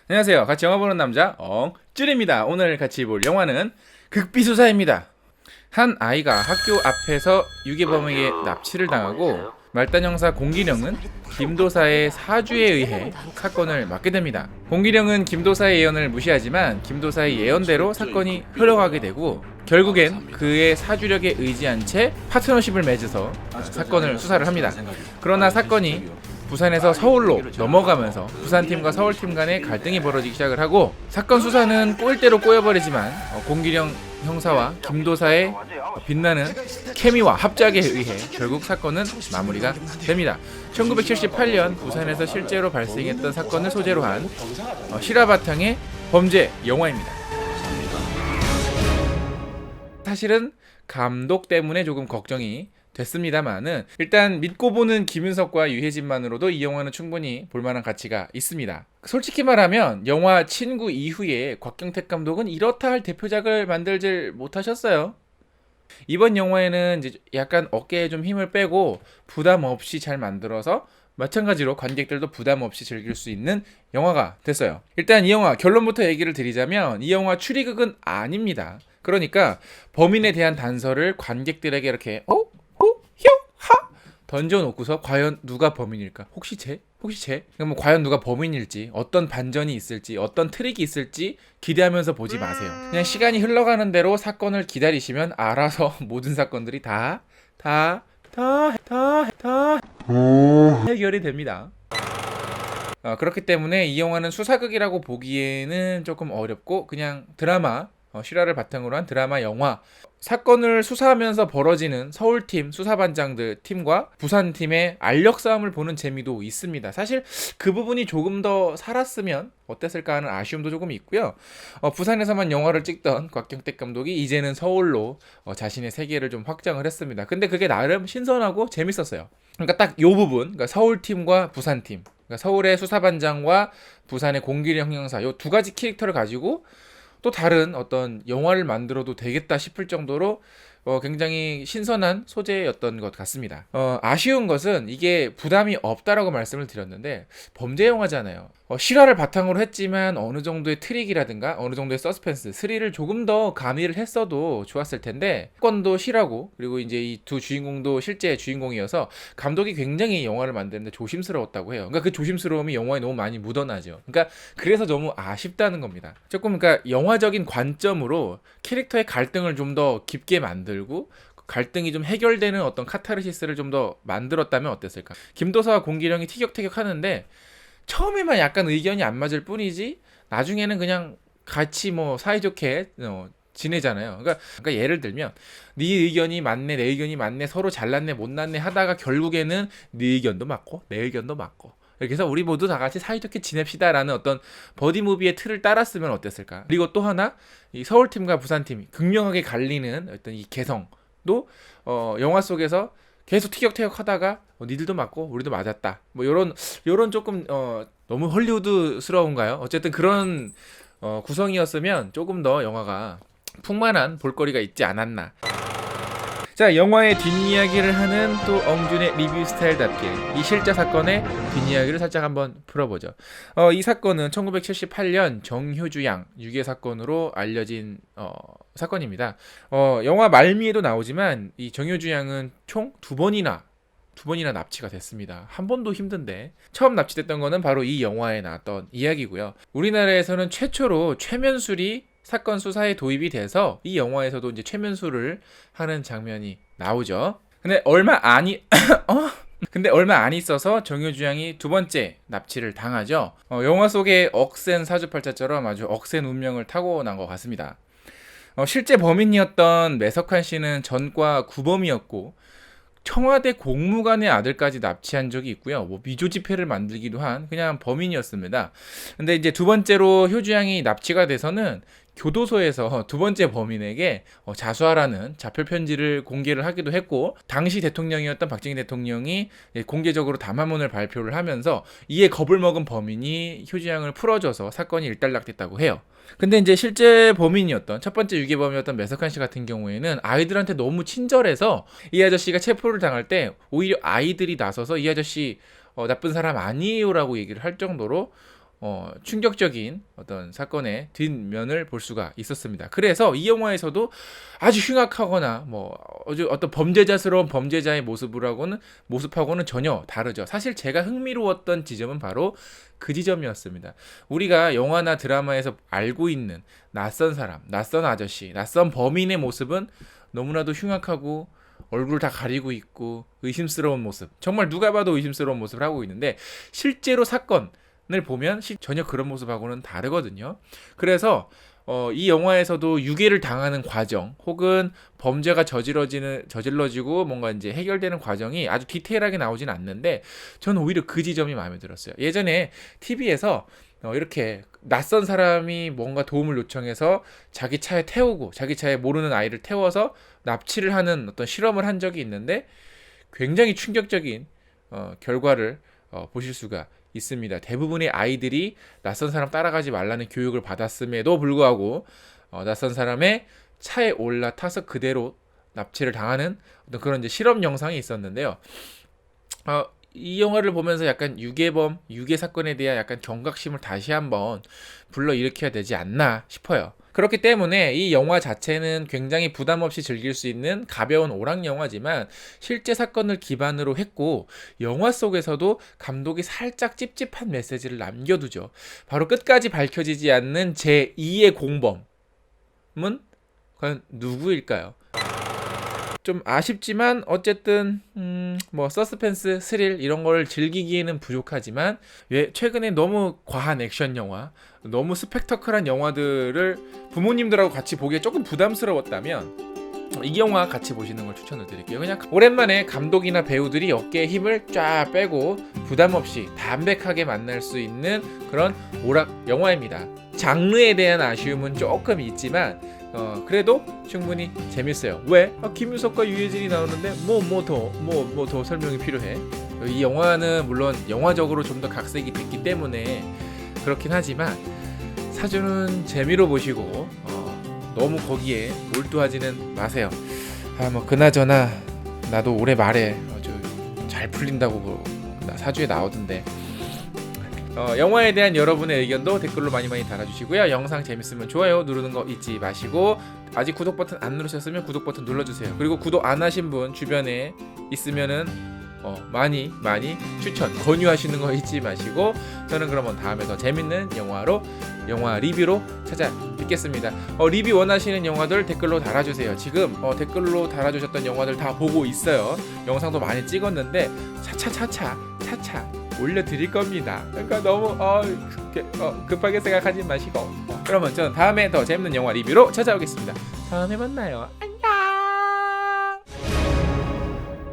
안녕하세요. 같이 영화 보는 남자 엉쭈입니다. 오늘 같이 볼 영화는 극비수사입니다. 한 아이가 학교 앞에서 유괴범에게 납치를 당하고 말단 형사 공기령은 김도사의 사주에 의해 사건을 맡게 됩니다. 공기령은 김도사의 예언을 무시하지만 김도사의 예언대로 사건이 흘러가게 되고 결국엔 그의 사주력에 의지한 채 파트너십을 맺어서 사건을 수사를 합니다. 그러나 사건이 부산에서 서울로 넘어가면서 부산팀과 서울팀 간의 갈등이 벌어지기 시작을 하고 사건 수사는 꼬일 대로 꼬여버리지만 공기령 형사와 김도사의 빛나는 케미와 합작에 의해 결국 사건은 마무리가 됩니다. 1978년 부산에서 실제로 발생했던 사건을 소재로 한 실화 바탕의 범죄 영화입니다. 사실은 감독 때문에 조금 걱정이 됐습니다만은 일단 믿고 보는 김윤석과 유해진만으로도 이 영화는 충분히 볼만한 가치가 있습니다. 솔직히 말하면 영화 친구 이후에 곽경택 감독은 이렇다 할 대표작을 만들질 못하셨어요. 이번 영화에는 이제 약간 어깨에 좀 힘을 빼고 부담 없이 잘 만들어서 마찬가지로 관객들도 부담 없이 즐길 수 있는 영화가 됐어요. 일단 이 영화 결론부터 얘기를 드리자면 이 영화 추리극은 아닙니다. 그러니까 범인에 대한 단서를 관객들에게 이렇게 던져놓고서 과연 누가 범인일까? 혹시 쟤? 그럼 과연 누가 범인일지, 어떤 반전이 있을지, 어떤 트릭이 있을지 기대하면서 보지 마세요. 그냥 시간이 흘러가는 대로 사건을 기다리시면 알아서 모든 사건들이 다 해결이 됩니다. 그렇기 때문에 이 영화는 수사극이라고 보기에는 조금 어렵고 그냥 드라마, 실화를 바탕으로 한 드라마 영화, 사건을 수사하면서 벌어지는 서울팀 수사반장들 팀과 부산팀의 알력 싸움을 보는 재미도 있습니다. 사실 그 부분이 조금 더 살았으면 어땠을까 하는 아쉬움도 조금 있고요. 부산에서만 영화를 찍던 곽경택 감독이 이제는 서울로 자신의 세계를 좀 확장을 했습니다. 근데 그게 나름 신선하고 재밌었어요. 그러니까 딱 이 부분, 그러니까 서울팀과 부산팀, 그러니까 서울의 수사반장과 부산의 공기령 형사 이 두 가지 캐릭터를 가지고 또 다른 어떤 영화를 만들어도 되겠다 싶을 정도로 굉장히 신선한 소재였던 것 같습니다. 아쉬운 것은 이게 부담이 없다라고 말씀을 드렸는데 범죄 영화잖아요. 실화를 바탕으로 했지만 어느 정도의 트릭이라든가 어느 정도의 서스펜스, 스릴을 조금 더 가미를 했어도 좋았을 텐데 사건도 실화고 그리고 이제 이 두 주인공도 실제 주인공이어서 감독이 굉장히 영화를 만드는데 조심스러웠다고 해요. 그러니까 그 조심스러움이 영화에 너무 많이 묻어나죠. 그러니까 그래서 너무 아쉽다는 겁니다. 조금 그러니까 영화적인 관점으로 캐릭터의 갈등을 좀 더 깊게 만들고 갈등이 좀 해결되는 어떤 카타르시스를 좀 더 만들었다면 어땠을까? 김도사와 공기령이 티격태격 하는데 처음에만 약간 의견이 안 맞을 뿐이지 나중에는 그냥 같이 뭐 사이좋게 지내잖아요. 그러니까 예를 들면 네 의견이 맞네, 내 의견이 맞네, 서로 잘났네, 못났네 하다가 결국에는 네 의견도 맞고 내 의견도 맞고 이렇게 해서 우리 모두 다 같이 사이좋게 지냅시다라는 어떤 버디무비의 틀을 따랐으면 어땠을까? 그리고 또 하나 이 서울팀과 부산팀이 극명하게 갈리는 어떤 이 개성도 영화 속에서 계속 티격태격 하다가 니들도 맞고 우리도 맞았다. 뭐 요런 조금 너무 헐리우드스러운가요? 어쨌든 그런 구성이었으면 조금 더 영화가 풍만한 볼거리가 있지 않았나. 자, 영화의 뒷이야기를 하는 또 엉준의 리뷰 스타일답게 이 실제 사건의 뒷이야기를 살짝 한번 풀어보죠. 이 사건은 1978년 정효주양 유괴 사건으로 알려진 사건입니다. 영화 말미에도 나오지만 이 정효주양은 총 두 번이나 납치가 됐습니다. 한 번도 힘든데 처음 납치됐던 거는 바로 이 영화에 나왔던 이야기고요. 우리나라에서는 최초로 최면술이 사건 수사에 도입이 돼서 이 영화에서도 이제 최면술을 하는 장면이 나오죠. 근데 얼마 안 있어서 정효주양이 두 번째 납치를 당하죠. 영화 속의 억센 사주팔자처럼 아주 억센 운명을 타고난 것 같습니다. 실제 범인이었던 매석한 씨는 전과 구범이었고 청와대 공무관의 아들까지 납치한 적이 있고요. 뭐 미조 지폐를 만들기도 한 그냥 범인이었습니다. 근데 이제 두 번째로 효주양이 납치가 돼서는 교도소에서 두 번째 범인에게 자수하라는 자표 편지를 공개를 하기도 했고 당시 대통령이었던 박정희 대통령이 공개적으로 담화문을 발표를 하면서 이에 겁을 먹은 범인이 효주양을 풀어줘서 사건이 일단락됐다고 해요. 근데 이제 실제 범인이었던 첫 번째 유괴범이었던 매석한 씨 같은 경우에는 아이들한테 너무 친절해서 이 아저씨가 체포를 당할 때 오히려 아이들이 나서서 이 아저씨 나쁜 사람 아니에요라고 얘기를 할 정도로 충격적인 어떤 사건의 뒷면을 볼 수가 있었습니다. 그래서 이 영화에서도 아주 흉악하거나 뭐 아주 어떤 범죄자스러운 범죄자의 모습하고는 전혀 다르죠. 사실 제가 흥미로웠던 지점은 바로 그 지점이었습니다. 우리가 영화나 드라마에서 알고 있는 낯선 사람, 낯선 아저씨, 낯선 범인의 모습은 너무나도 흉악하고 얼굴 다 가리고 있고 의심스러운 모습, 정말 누가 봐도 의심스러운 모습을 하고 있는데 실제로 사건을 보면 전혀 그런 모습하고는 다르거든요. 그래서 이 영화에서도 유괴를 당하는 과정 혹은 범죄가 저질러지고 뭔가 이제 해결되는 과정이 아주 디테일하게 나오진 않는데 저는 오히려 그 지점이 마음에 들었어요. 예전에 TV에서 이렇게 낯선 사람이 뭔가 도움을 요청해서 자기 차에 태우고 자기 차에 모르는 아이를 태워서 납치를 하는 어떤 실험을 한 적이 있는데 굉장히 충격적인 결과를 보실 수가 있습니다. 대부분의 아이들이 낯선 사람 따라가지 말라는 교육을 받았음에도 불구하고 낯선 사람의 차에 올라타서 그대로 납치를 당하는 어떤 그런 이제 실험 영상이 있었는데요. 이 영화를 보면서 약간 유괴 사건에 대한 약간 경각심을 다시 한번 불러일으켜야 되지 않나 싶어요. 그렇기 때문에 이 영화 자체는 굉장히 부담 없이 즐길 수 있는 가벼운 오락 영화지만 실제 사건을 기반으로 했고 영화 속에서도 감독이 살짝 찝찝한 메시지를 남겨두죠. 바로 끝까지 밝혀지지 않는 제2의 공범은 과연 누구일까요? 좀 아쉽지만 어쨌든 뭐 서스펜스, 스릴 이런 걸 즐기기에는 부족하지만 최근에 너무 과한 액션 영화, 너무 스펙터클한 영화들을 부모님들하고 같이 보기에 조금 부담스러웠다면 이 영화 같이 보시는 걸 추천을 드릴게요. 그냥 오랜만에 감독이나 배우들이 어깨에 힘을 쫙 빼고 부담 없이 담백하게 만날 수 있는 그런 오락 영화입니다. 장르에 대한 아쉬움은 조금 있지만 그래도 충분히 재밌어요. 왜? 김유석과 유해진이 나오는데 뭐 더 설명이 필요해. 이 영화는 물론 영화적으로 좀 더 각색이 됐기 때문에 그렇긴 하지만 사주는 재미로 보시고 너무 거기에 몰두하지는 마세요. 뭐 그나저나 나도 올해 말에 아주 잘 풀린다고 사주에 나오던데 영화에 대한 여러분의 의견도 댓글로 많이 달아주시고요. 영상 재밌으면 좋아요 누르는 거 잊지 마시고 아직 구독 버튼 안 누르셨으면 구독 버튼 눌러주세요. 그리고 구독 안 하신 분 주변에 있으면은 많이 추천 권유하시는 거 잊지 마시고 저는 그러면 다음에 더 재밌는 영화 리뷰로 찾아뵙겠습니다. 리뷰 원하시는 영화들 댓글로 달아주세요. 지금 댓글로 달아주셨던 영화들 다 보고 있어요. 영상도 많이 찍었는데 차차 올려드릴 겁니다. 그러니까 너무 급하게 생각하지 마시고 그러면 저는 다음에 더 재밌는 영화 리뷰로 찾아오겠습니다. 다음에 만나요.